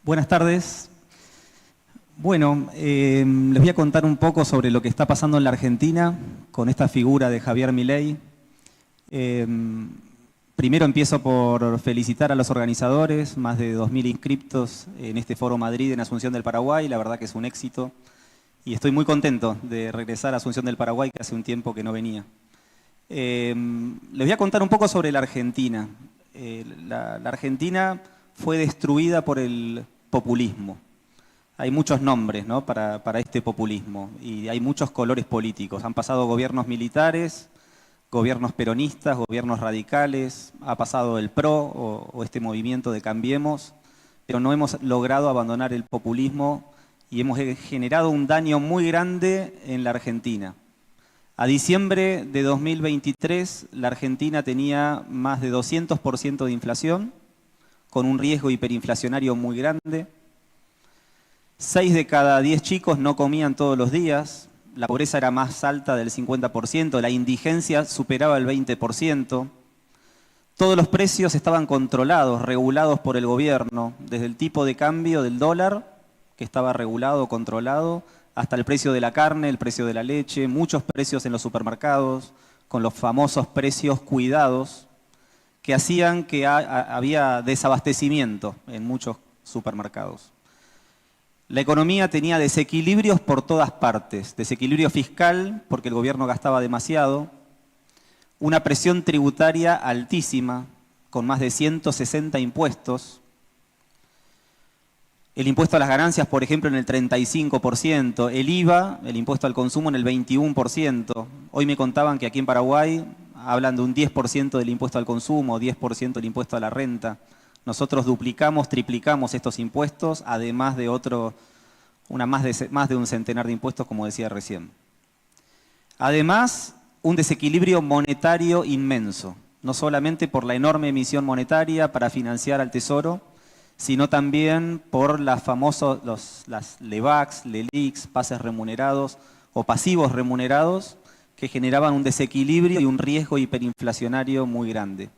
Buenas tardes. Bueno, les voy a contar un poco sobre lo que está pasando en la Argentina con esta figura de Javier Milei. Primero empiezo por felicitar a los organizadores, más de 2.000 inscriptos en este Foro Madrid en Asunción del Paraguay. La verdad que es un éxito y estoy muy contento de regresar a Asunción del Paraguay, que hace un tiempo que no venía. Les voy a contar un poco sobre la Argentina. La Argentina fue destruida por el populismo. Hay muchos nombres, ¿no?, para este populismo y hay muchos colores políticos. Han pasado gobiernos militares, gobiernos peronistas, gobiernos radicales, ha pasado el PRO o este movimiento de Cambiemos, pero no hemos logrado abandonar el populismo y hemos generado un daño muy grande en la Argentina. A diciembre de 2023, la Argentina tenía más de 200% de inflación, con un riesgo hiperinflacionario muy grande. 6 de cada 10 chicos no comían todos los días, la pobreza era más alta del 50%, la indigencia superaba el 20%. Todos los precios estaban controlados, regulados por el gobierno, desde el tipo de cambio del dólar, que estaba regulado, controlado, hasta el precio de la carne, el precio de la leche, muchos precios en los supermercados, con los famosos precios cuidados, que hacían que había desabastecimiento en muchos supermercados. La economía tenía desequilibrios por todas partes, desequilibrio fiscal porque el gobierno gastaba demasiado, una presión tributaria altísima con más de 160 impuestos, el impuesto a las ganancias, por ejemplo, en el 35%, el IVA, el impuesto al consumo, en el 21%. Hoy me contaban que aquí en Paraguay hablan de un 10% del impuesto al consumo, 10% del impuesto a la renta. Nosotros duplicamos, triplicamos estos impuestos, además de más de un centenar de impuestos, como decía recién. Además, un desequilibrio monetario inmenso, no solamente por la enorme emisión monetaria para financiar al Tesoro, sino también por las LEVACs, LELIQs, pases remunerados o pasivos remunerados, que generaban un desequilibrio y un riesgo hiperinflacionario muy grande.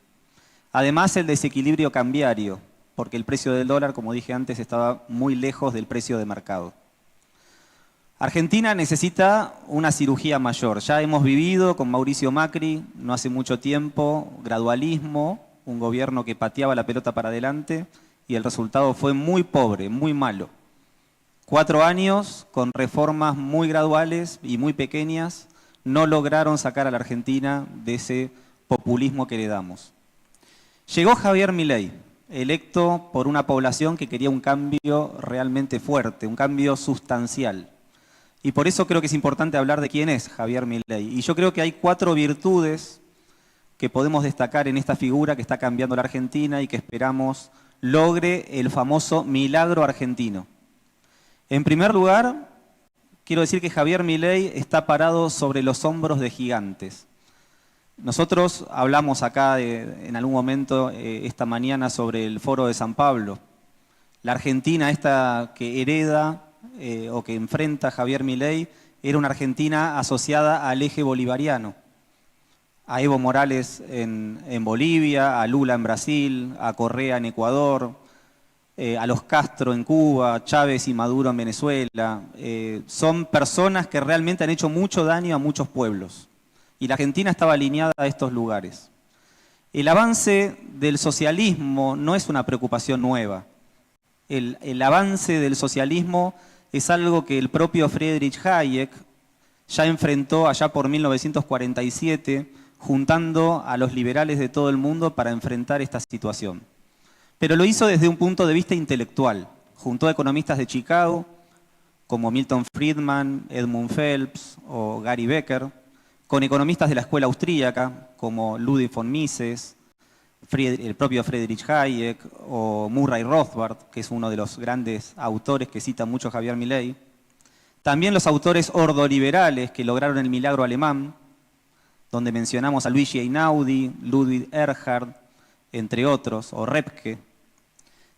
Además, el desequilibrio cambiario, porque el precio del dólar, como dije antes, estaba muy lejos del precio de mercado. Argentina necesita una cirugía mayor. Ya hemos vivido con Mauricio Macri, no hace mucho tiempo, gradualismo, un gobierno que pateaba la pelota para adelante y el resultado fue muy pobre, muy malo. 4 años con reformas muy graduales y muy pequeñas no lograron sacar a la Argentina de ese populismo que heredamos. Llegó Javier Milei, electo por una población que quería un cambio realmente fuerte, un cambio sustancial. Y por eso creo que es importante hablar de quién es Javier Milei. Y yo creo que hay 4 virtudes que podemos destacar en esta figura que está cambiando la Argentina y que esperamos logre el famoso milagro argentino. En primer lugar, quiero decir que Javier Milei está parado sobre los hombros de gigantes. Nosotros hablamos acá en algún momento esta mañana sobre el Foro de San Pablo. La Argentina esta que hereda o que enfrenta Javier Milei era una Argentina asociada al eje bolivariano. A Evo Morales en Bolivia, a Lula en Brasil, a Correa en Ecuador, a los Castro en Cuba, Chávez y Maduro en Venezuela. Son personas que realmente han hecho mucho daño a muchos pueblos. Y la Argentina estaba alineada a estos lugares. El avance del socialismo no es una preocupación nueva. El avance del socialismo es algo que el propio Friedrich Hayek ya enfrentó allá por 1947, juntando a los liberales de todo el mundo para enfrentar esta situación. Pero lo hizo desde un punto de vista intelectual. Juntó a economistas de Chicago, como Milton Friedman, Edmund Phelps o Gary Becker, con economistas de la escuela austríaca, como Ludwig von Mises, el propio Friedrich Hayek o Murray Rothbard, que es uno de los grandes autores que cita mucho Javier Milei. También los autores ordoliberales que lograron el milagro alemán, donde mencionamos a Luigi Einaudi, Ludwig Erhard, entre otros, o Repke.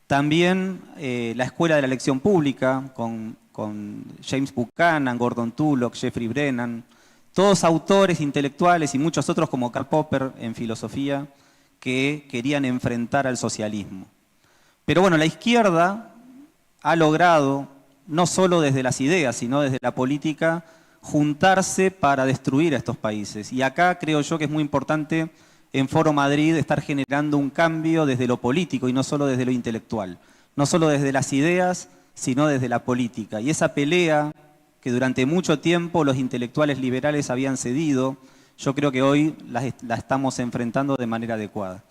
También la escuela de la elección pública, con James Buchanan, Gordon Tullock, Jeffrey Brennan, todos autores intelectuales y muchos otros como Karl Popper en filosofía, que querían enfrentar al socialismo. Pero bueno, la izquierda ha logrado, no solo desde las ideas, sino desde la política, juntarse para destruir a estos países. Y acá creo yo que es muy importante en Foro Madrid estar generando un cambio desde lo político y no solo desde lo intelectual. No solo desde las ideas, sino desde la política. Y esa pelea que durante mucho tiempo los intelectuales liberales habían cedido, yo creo que hoy la estamos enfrentando de manera adecuada.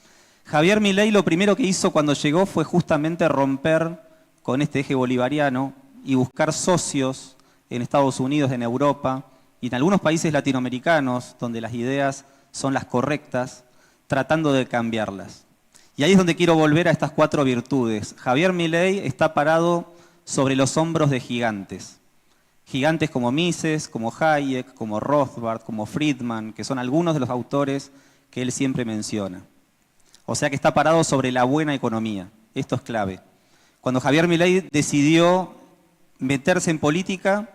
Javier Milei lo primero que hizo cuando llegó fue justamente romper con este eje bolivariano y buscar socios en Estados Unidos, en Europa y en algunos países latinoamericanos donde las ideas son las correctas, tratando de cambiarlas. Y ahí es donde quiero volver a estas 4 virtudes. Javier Milei está parado sobre los hombros de gigantes. Gigantes como Mises, como Hayek, como Rothbard, como Friedman, que son algunos de los autores que él siempre menciona. O sea que está parado sobre la buena economía. Esto es clave. Cuando Javier Milei decidió meterse en política,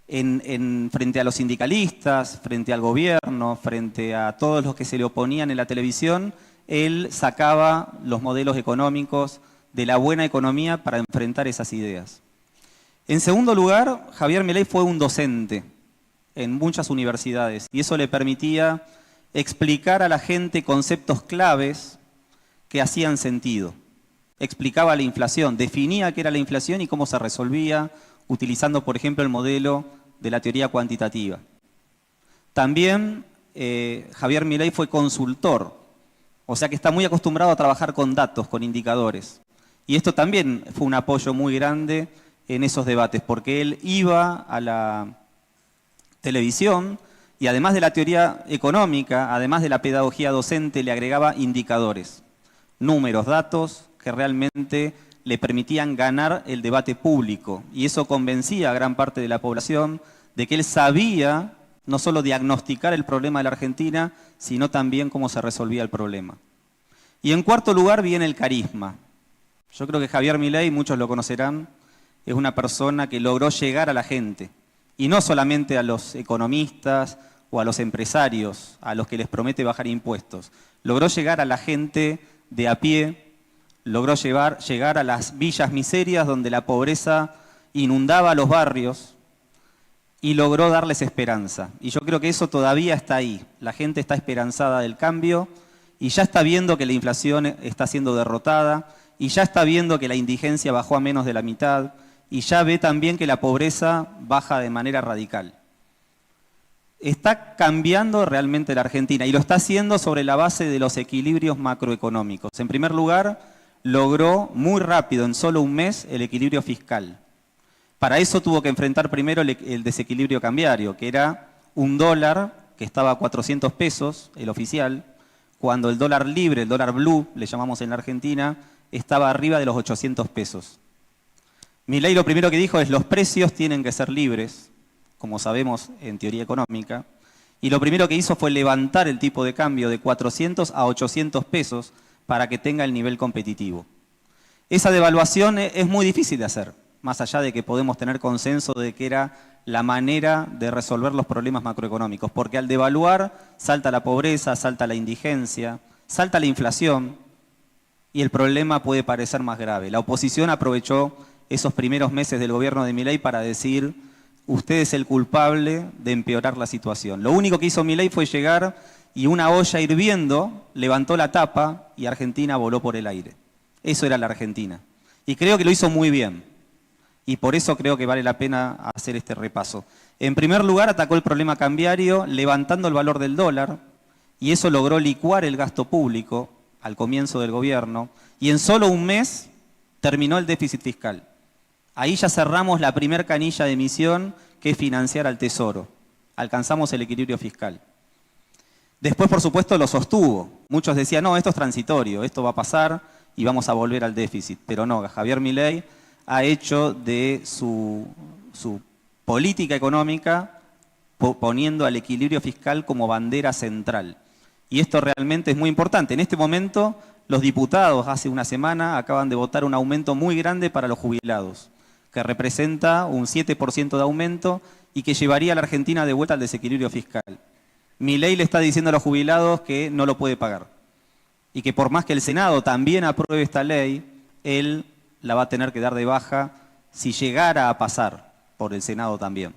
frente a los sindicalistas, frente al gobierno, frente a todos los que se le oponían en la televisión, él sacaba los modelos económicos de la buena economía para enfrentar esas ideas. En segundo lugar, Javier Milei fue un docente en muchas universidades y eso le permitía explicar a la gente conceptos claves que hacían sentido. Explicaba la inflación, definía qué era la inflación y cómo se resolvía, utilizando, por ejemplo, el modelo de la teoría cuantitativa. También Javier Milei fue consultor, o sea que está muy acostumbrado a trabajar con datos, con indicadores. Y esto también fue un apoyo muy grande en esos debates, porque él iba a la televisión y además de la teoría económica, además de la pedagogía docente, le agregaba indicadores, números, datos que realmente le permitían ganar el debate público. Y eso convencía a gran parte de la población de que él sabía no solo diagnosticar el problema de la Argentina, sino también cómo se resolvía el problema. Y en cuarto lugar viene el carisma. Yo creo que Javier Milei, muchos lo conocerán, es una persona que logró llegar a la gente. Y no solamente a los economistas o a los empresarios, a los que les promete bajar impuestos. Logró llegar a la gente de a pie, logró llegar a las villas miserias donde la pobreza inundaba los barrios y logró darles esperanza. Y yo creo que eso todavía está ahí. La gente está esperanzada del cambio y ya está viendo que la inflación está siendo derrotada y ya está viendo que la indigencia bajó a menos de la mitad y ya ve también que la pobreza baja de manera radical. Está cambiando realmente la Argentina y lo está haciendo sobre la base de los equilibrios macroeconómicos. En primer lugar, logró muy rápido, en solo un mes, el equilibrio fiscal. Para eso tuvo que enfrentar primero el desequilibrio cambiario, que era un dólar que estaba a 400 pesos, el oficial, cuando el dólar libre, el dólar blue, le llamamos en la Argentina, estaba arriba de los 800 pesos. Milei lo primero que dijo es los precios tienen que ser libres, como sabemos en teoría económica, y lo primero que hizo fue levantar el tipo de cambio de 400 a 800 pesos para que tenga el nivel competitivo. Esa devaluación es muy difícil de hacer, más allá de que podemos tener consenso de que era la manera de resolver los problemas macroeconómicos, porque al devaluar salta la pobreza, salta la indigencia, salta la inflación y el problema puede parecer más grave. La oposición aprovechó esos primeros meses del gobierno de Milei para decir usted es el culpable de empeorar la situación. Lo único que hizo Milei fue llegar y una olla hirviendo levantó la tapa y Argentina voló por el aire. Eso era la Argentina. Y creo que lo hizo muy bien. Y por eso creo que vale la pena hacer este repaso. En primer lugar, atacó el problema cambiario levantando el valor del dólar y eso logró licuar el gasto público al comienzo del gobierno y en solo un mes terminó el déficit fiscal. Ahí ya cerramos la primer canilla de emisión que es financiar al Tesoro. Alcanzamos el equilibrio fiscal. Después, por supuesto, lo sostuvo. Muchos decían, no, esto es transitorio, esto va a pasar y vamos a volver al déficit. Pero no, Javier Milei ha hecho de su política económica poniendo al equilibrio fiscal como bandera central. Y esto realmente es muy importante. En este momento, los diputados, hace una semana, acaban de votar un aumento muy grande para los jubilados, que representa un 7% de aumento y que llevaría a la Argentina de vuelta al desequilibrio fiscal. Milei le está diciendo a los jubilados que no lo puede pagar y que por más que el Senado también apruebe esta ley, él la va a tener que dar de baja si llegara a pasar por el Senado también.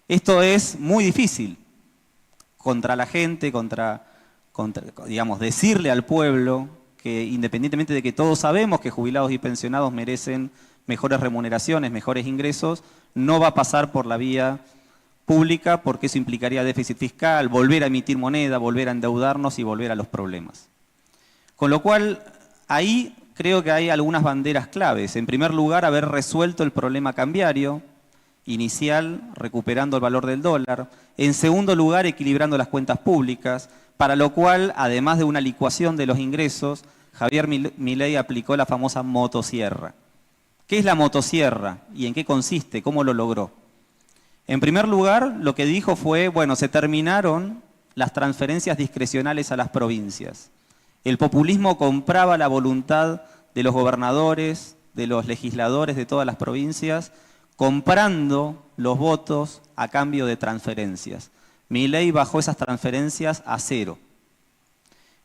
Esto es muy difícil contra la gente, digamos, decirle al pueblo que independientemente de que todos sabemos que jubilados y pensionados merecen mejores remuneraciones, mejores ingresos, no va a pasar por la vía pública porque eso implicaría déficit fiscal, volver a emitir moneda, volver a endeudarnos y volver a los problemas. Con lo cual, ahí creo que hay algunas banderas claves. En primer lugar, haber resuelto el problema cambiario inicial, recuperando el valor del dólar. En segundo lugar, equilibrando las cuentas públicas, para lo cual, además de una licuación de los ingresos, Javier Milei aplicó la famosa motosierra. ¿Qué es la motosierra y en qué consiste? ¿Cómo lo logró? En primer lugar, lo que dijo fue, bueno, se terminaron las transferencias discrecionales a las provincias. El populismo compraba la voluntad de los gobernadores, de los legisladores de todas las provincias, comprando los votos a cambio de transferencias. Milei bajó esas transferencias a cero.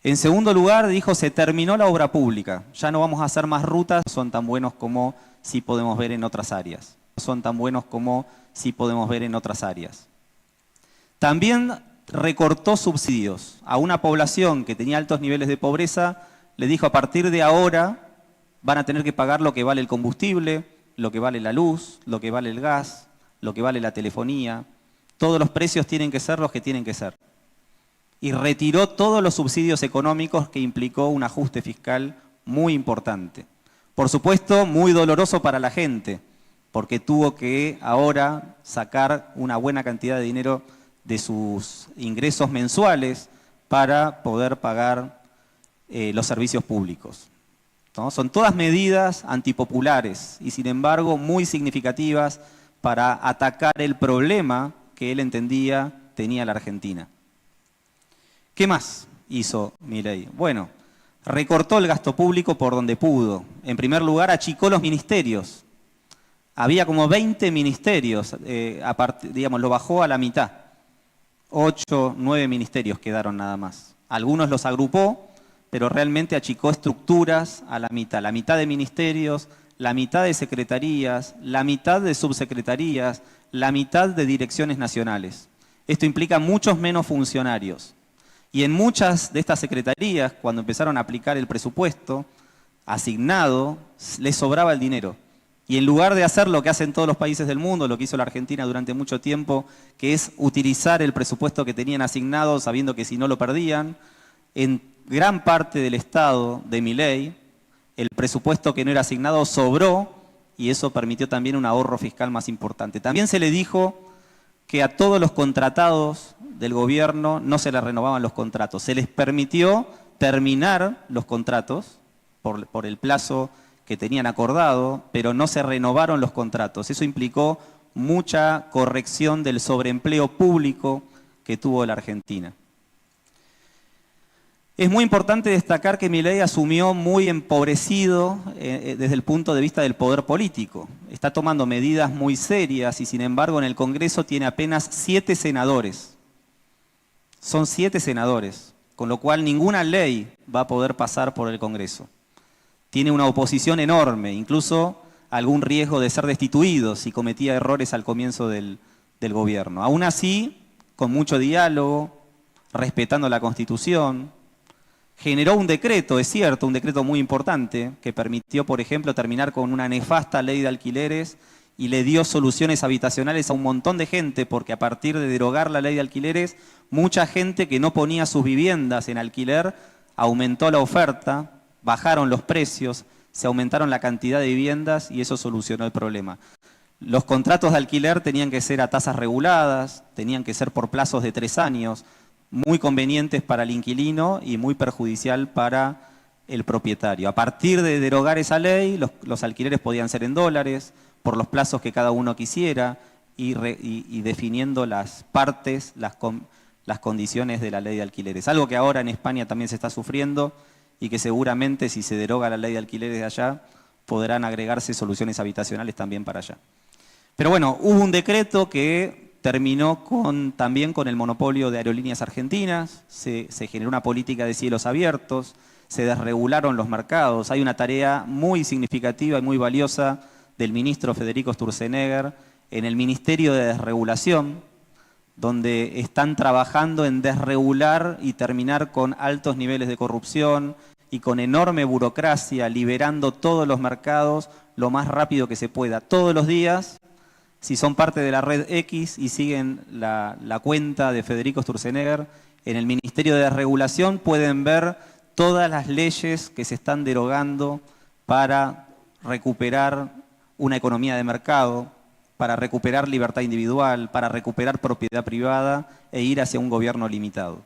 En segundo lugar, dijo, se terminó la obra pública. Ya no vamos a hacer más rutas, son tan buenos como sí podemos ver en otras áreas. Son tan buenos como sí podemos ver en otras áreas. También recortó subsidios a una población que tenía altos niveles de pobreza, le dijo a partir de ahora van a tener que pagar lo que vale el combustible, lo que vale la luz, lo que vale el gas, lo que vale la telefonía, todos los precios tienen que ser los que tienen que ser. Y retiró todos los subsidios económicos que implicó un ajuste fiscal muy importante. Por supuesto, muy doloroso para la gente, porque tuvo que ahora sacar una buena cantidad de dinero de sus ingresos mensuales para poder pagar los servicios públicos, ¿no? Son todas medidas antipopulares y sin embargo muy significativas para atacar el problema que él entendía tenía la Argentina. ¿Qué más hizo Milei? Bueno, recortó el gasto público por donde pudo. En primer lugar, achicó los ministerios. Había como 20 ministerios, digamos, lo bajó a la mitad. 8, 9 ministerios quedaron nada más. Algunos los agrupó, pero realmente achicó estructuras a la mitad de ministerios, la mitad de secretarías, la mitad de subsecretarías, la mitad de direcciones nacionales. Esto implica muchos menos funcionarios. Y en muchas de estas secretarías, cuando empezaron a aplicar el presupuesto asignado, les sobraba el dinero. Y en lugar de hacer lo que hacen todos los países del mundo, lo que hizo la Argentina durante mucho tiempo, que es utilizar el presupuesto que tenían asignado sabiendo que si no lo perdían, en gran parte del Estado de Milei, el presupuesto que no era asignado sobró y eso permitió también un ahorro fiscal más importante. También se le dijo que a todos los contratados del gobierno no se les renovaban los contratos. Se les permitió terminar los contratos por el plazo que tenían acordado, pero no se renovaron los contratos. Eso implicó mucha corrección del sobreempleo público que tuvo la Argentina. Es muy importante destacar que Milei asumió muy empobrecido desde el punto de vista del poder político. Está tomando medidas muy serias y sin embargo en el Congreso tiene apenas 7 senadores. Son 7 senadores, con lo cual ninguna ley va a poder pasar por el Congreso. Tiene una oposición enorme, incluso algún riesgo de ser destituido si cometía errores al comienzo del gobierno. Aún así, con mucho diálogo, respetando la Constitución, generó un decreto, es cierto, un decreto muy importante, que permitió, por ejemplo, terminar con una nefasta ley de alquileres y le dio soluciones habitacionales a un montón de gente, porque a partir de derogar la ley de alquileres, mucha gente que no ponía sus viviendas en alquiler, aumentó la oferta, bajaron los precios, se aumentaron la cantidad de viviendas y eso solucionó el problema. Los contratos de alquiler tenían que ser a tasas reguladas, tenían que ser por plazos de 3 años, muy convenientes para el inquilino y muy perjudicial para el propietario. A partir de derogar esa ley, los alquileres podían ser en dólares, por los plazos que cada uno quisiera y definiendo las partes, las condiciones de la ley de alquileres. Algo que ahora en España también se está sufriendo y que seguramente si se deroga la ley de alquileres de allá, podrán agregarse soluciones habitacionales también para allá. Pero bueno, hubo un decreto que terminó también con el monopolio de Aerolíneas Argentinas, se generó una política de cielos abiertos, se desregularon los mercados. Hay una tarea muy significativa y muy valiosa del ministro Federico Sturzenegger en el Ministerio de Desregulación, donde están trabajando en desregular y terminar con altos niveles de corrupción y con enorme burocracia, liberando todos los mercados lo más rápido que se pueda. Todos los días, si son parte de la red X y siguen la cuenta de Federico Sturzenegger, en el Ministerio de Desregulación pueden ver todas las leyes que se están derogando para recuperar una economía de mercado, para recuperar libertad individual, para recuperar propiedad privada e ir hacia un gobierno limitado.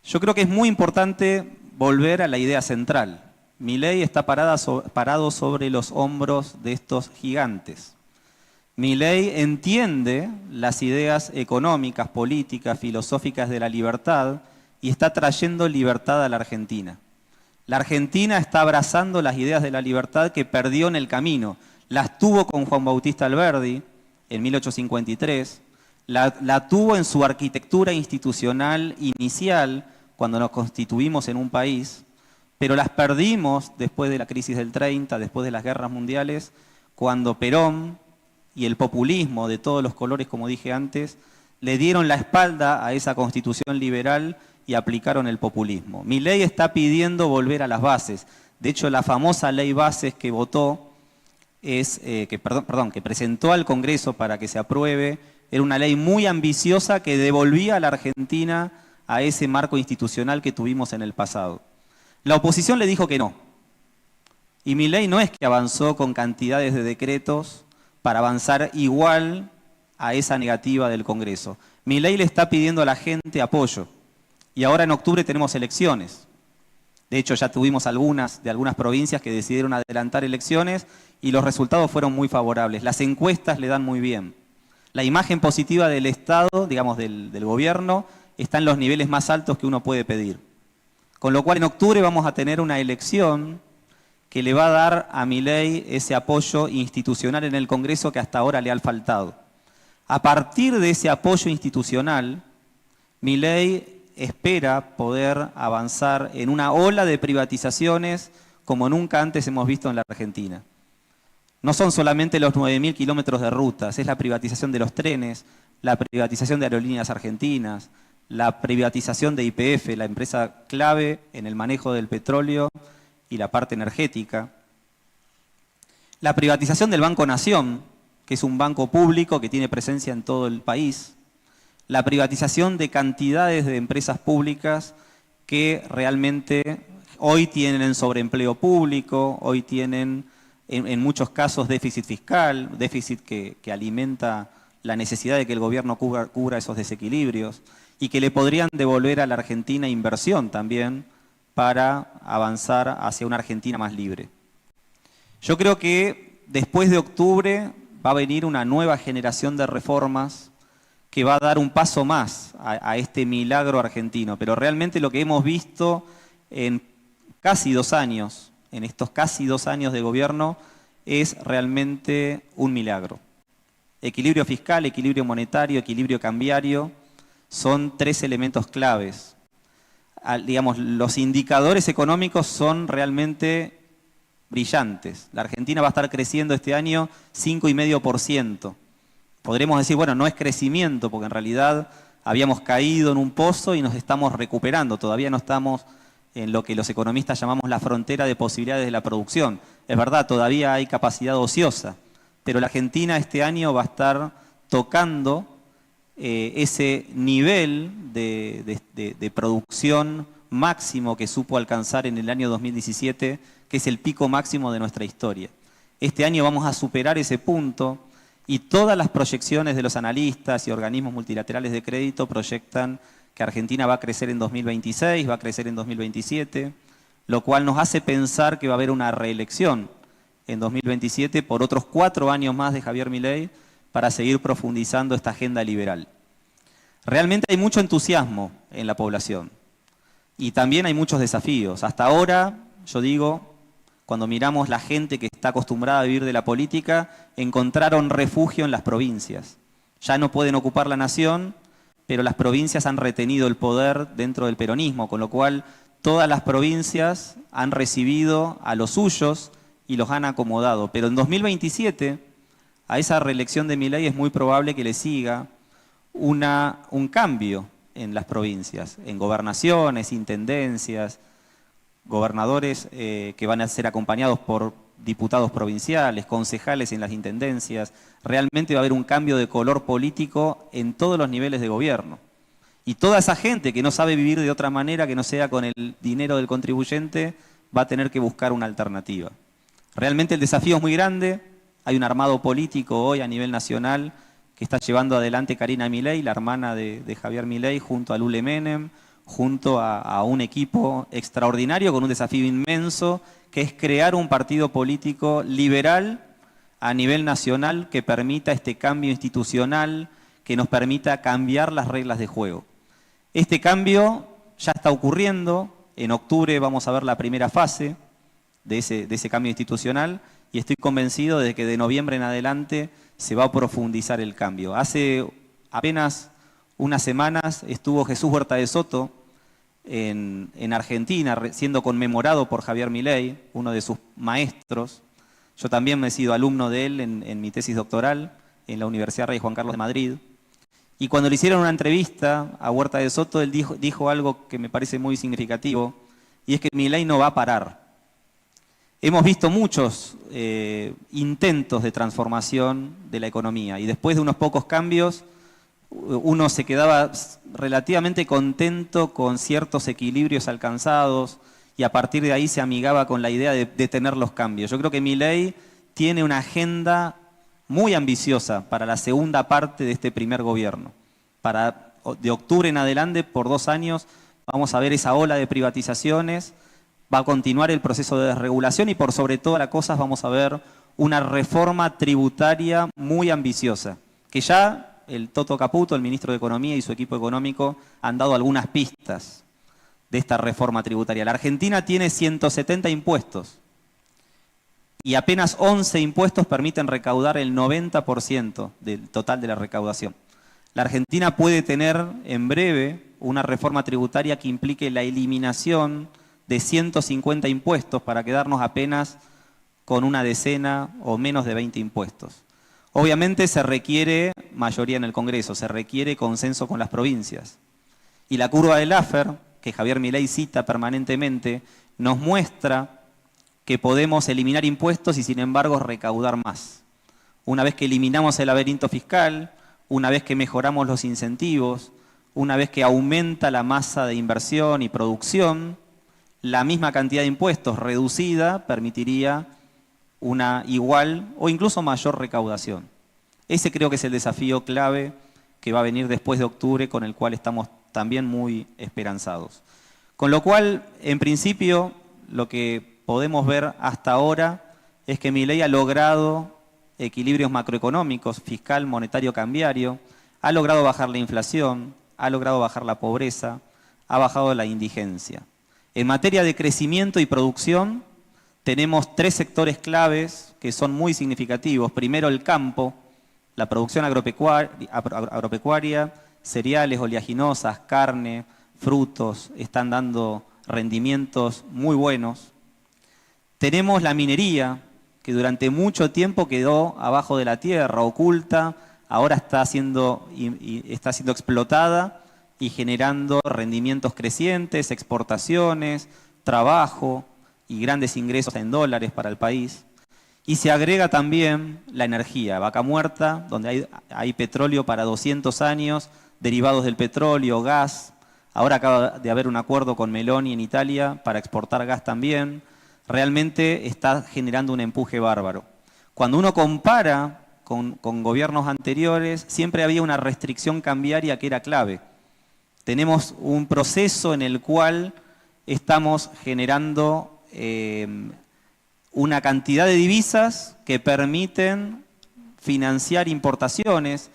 Yo creo que es muy importante volver a la idea central. Milei está parado sobre los hombros de estos gigantes. Milei entiende las ideas económicas, políticas, filosóficas de la libertad y está trayendo libertad a la Argentina. La Argentina está abrazando las ideas de la libertad que perdió en el camino. Las tuvo con Juan Bautista Alberdi en 1853, la tuvo en su arquitectura institucional inicial cuando nos constituimos en un país, pero las perdimos después de la crisis del 30, después de las guerras mundiales, cuando Perón y el populismo de todos los colores, como dije antes, le dieron la espalda a esa constitución liberal y aplicaron el populismo. Milei está pidiendo volver a las bases. De hecho, la famosa ley bases que votó, que presentó al Congreso para que se apruebe, era una ley muy ambiciosa que devolvía a la Argentina a ese marco institucional que tuvimos en el pasado. La oposición le dijo que no. Y Milei no es que avanzó con cantidades de decretos para avanzar igual a esa negativa del Congreso. Milei le está pidiendo a la gente apoyo. Y ahora en octubre tenemos elecciones. De hecho, ya tuvimos de algunas provincias que decidieron adelantar elecciones y los resultados fueron muy favorables. Las encuestas le dan muy bien. La imagen positiva del Estado, digamos del gobierno, está en los niveles más altos que uno puede pedir. Con lo cual en octubre vamos a tener una elección que le va a dar a Milei ese apoyo institucional en el Congreso que hasta ahora le ha faltado. A partir de ese apoyo institucional, Milei espera poder avanzar en una ola de privatizaciones como nunca antes hemos visto en la Argentina. No son solamente los 9.000 kilómetros de rutas, es la privatización de los trenes, la privatización de Aerolíneas Argentinas, la privatización de YPF, la empresa clave en el manejo del petróleo y la parte energética. La privatización del Banco Nación, que es un banco público que tiene presencia en todo el país. La privatización de cantidades de empresas públicas que realmente hoy tienen sobreempleo público, hoy tienen en muchos casos déficit fiscal, déficit que alimenta la necesidad de que el gobierno cubra esos desequilibrios y que le podrían devolver a la Argentina inversión también para avanzar hacia una Argentina más libre. Yo creo que después de octubre va a venir una nueva generación de reformas que va a dar un paso más a este milagro argentino. Pero realmente lo que hemos visto en casi 2 años, en estos casi 2 años de gobierno, es realmente un milagro. Equilibrio fiscal, equilibrio monetario, equilibrio cambiario, son 3 elementos claves. Digamos, los indicadores económicos son realmente brillantes. La Argentina va a estar creciendo este año 5,5%. Podremos decir, bueno, no es crecimiento, porque en realidad habíamos caído en un pozo y nos estamos recuperando. Todavía no estamos en lo que los economistas llamamos la frontera de posibilidades de la producción. Es verdad, todavía hay capacidad ociosa, pero la Argentina este año va a estar tocando ese nivel de producción máximo que supo alcanzar en el año 2017, que es el pico máximo de nuestra historia. Este año vamos a superar ese punto. Y todas las proyecciones de los analistas y organismos multilaterales de crédito proyectan que Argentina va a crecer en 2026, va a crecer en 2027, lo cual nos hace pensar que va a haber una reelección en 2027 por otros 4 años más de Javier Milei para seguir profundizando esta agenda liberal. Realmente hay mucho entusiasmo en la población y también hay muchos desafíos. Hasta ahora, yo digo, cuando miramos la gente que está acostumbrada a vivir de la política, encontraron refugio en las provincias. Ya no pueden ocupar la nación, pero las provincias han retenido el poder dentro del peronismo, con lo cual todas las provincias han recibido a los suyos y los han acomodado. Pero en 2027, a esa reelección de Milei es muy probable que le siga un cambio en las provincias, en gobernaciones, intendencias, gobernadores que van a ser acompañados por diputados provinciales, concejales en las intendencias. Realmente va a haber un cambio de color político en todos los niveles de gobierno. Y toda esa gente que no sabe vivir de otra manera que no sea con el dinero del contribuyente va a tener que buscar una alternativa. Realmente el desafío es muy grande. Hay un armado político hoy a nivel nacional que está llevando adelante Karina Milei, la hermana de Javier Milei, junto a Lule Menem, junto a un equipo extraordinario con un desafío inmenso, que es crear un partido político liberal a nivel nacional que permita este cambio institucional, que nos permita cambiar las reglas de juego. Este cambio ya está ocurriendo. En octubre vamos a ver la primera fase de ese cambio institucional y estoy convencido de que de noviembre en adelante se va a profundizar el cambio. Hace apenas unas semanas estuvo Jesús Huerta de Soto en Argentina, siendo conmemorado por Javier Milei, uno de sus maestros. Yo también me he sido alumno de él en mi tesis doctoral en la Universidad Rey Juan Carlos de Madrid. Y cuando le hicieron una entrevista a Huerta de Soto, él dijo algo que me parece muy significativo, y es que Milei no va a parar. Hemos visto muchos intentos de transformación de la economía, y después de unos pocos cambios, uno se quedaba relativamente contento con ciertos equilibrios alcanzados, y a partir de ahí se amigaba con la idea de detener los cambios. Yo creo que Milei tiene una agenda muy ambiciosa para la segunda parte de este primer gobierno. De octubre en adelante, por 2 años, vamos a ver esa ola de privatizaciones, va a continuar el proceso de desregulación y por sobre todas las cosas vamos a ver una reforma tributaria muy ambiciosa, que ya el Toto Caputo, el ministro de Economía y su equipo económico han dado algunas pistas de esta reforma tributaria. La Argentina tiene 170 impuestos. Y apenas 11 impuestos permiten recaudar el 90% del total de la recaudación. La Argentina puede tener en breve una reforma tributaria que implique la eliminación de 150 impuestos para quedarnos apenas con una decena o menos de 20 impuestos. Obviamente se requiere mayoría en el Congreso, se requiere consenso con las provincias. Y la curva de Laffer, que Javier Milei cita permanentemente, nos muestra que podemos eliminar impuestos y sin embargo recaudar más. Una vez que eliminamos el laberinto fiscal, una vez que mejoramos los incentivos, una vez que aumenta la masa de inversión y producción, la misma cantidad de impuestos reducida permitiría una igual o incluso mayor recaudación. Ese creo que es el desafío clave que va a venir después de octubre, con el cual estamos también muy esperanzados. Con lo cual, en principio, lo que podemos ver hasta ahora es que Milei ha logrado equilibrios macroeconómicos, fiscal, monetario, cambiario, ha logrado bajar la inflación, ha logrado bajar la pobreza, ha bajado la indigencia. En materia de crecimiento y producción, tenemos 3 sectores claves que son muy significativos. Primero, el campo, la producción agropecuaria, cereales, oleaginosas, carne, frutos, están dando rendimientos muy buenos. Tenemos la minería, que durante mucho tiempo quedó abajo de la tierra, oculta, ahora está siendo explotada y generando rendimientos crecientes, exportaciones, trabajo y grandes ingresos en dólares para el país. Y se agrega también la energía, Vaca Muerta, donde hay petróleo para 200 años, derivados del petróleo, gas. Ahora acaba de haber un acuerdo con Meloni en Italia para exportar gas también. Realmente está generando un empuje bárbaro. Cuando uno compara con gobiernos anteriores, siempre había una restricción cambiaria que era clave. Tenemos un proceso en el cual estamos generando una cantidad de divisas que permiten financiar importaciones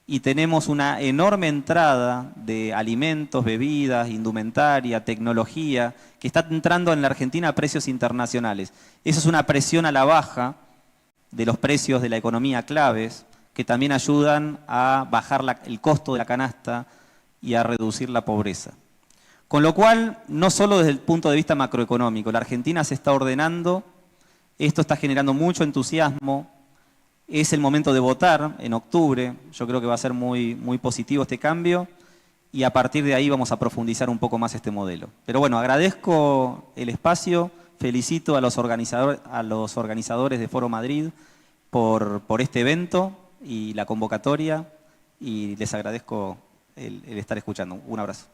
y tenemos una enorme entrada de alimentos, bebidas, indumentaria, tecnología, que está entrando en la Argentina a precios internacionales. Eso es una presión a la baja de los precios de la economía claves, que también ayudan a bajar el costo de la canasta y a reducir la pobreza. Con lo cual, no solo desde el punto de vista macroeconómico, la Argentina se está ordenando Esto está generando mucho entusiasmo. Es el momento de votar en octubre. Yo creo que va a ser muy, muy positivo este cambio. Y a partir de ahí vamos a profundizar un poco más este modelo. Pero bueno, agradezco el espacio, felicito a los organizadores de Foro Madrid por este evento y la convocatoria, y les agradezco el estar escuchando. Un abrazo.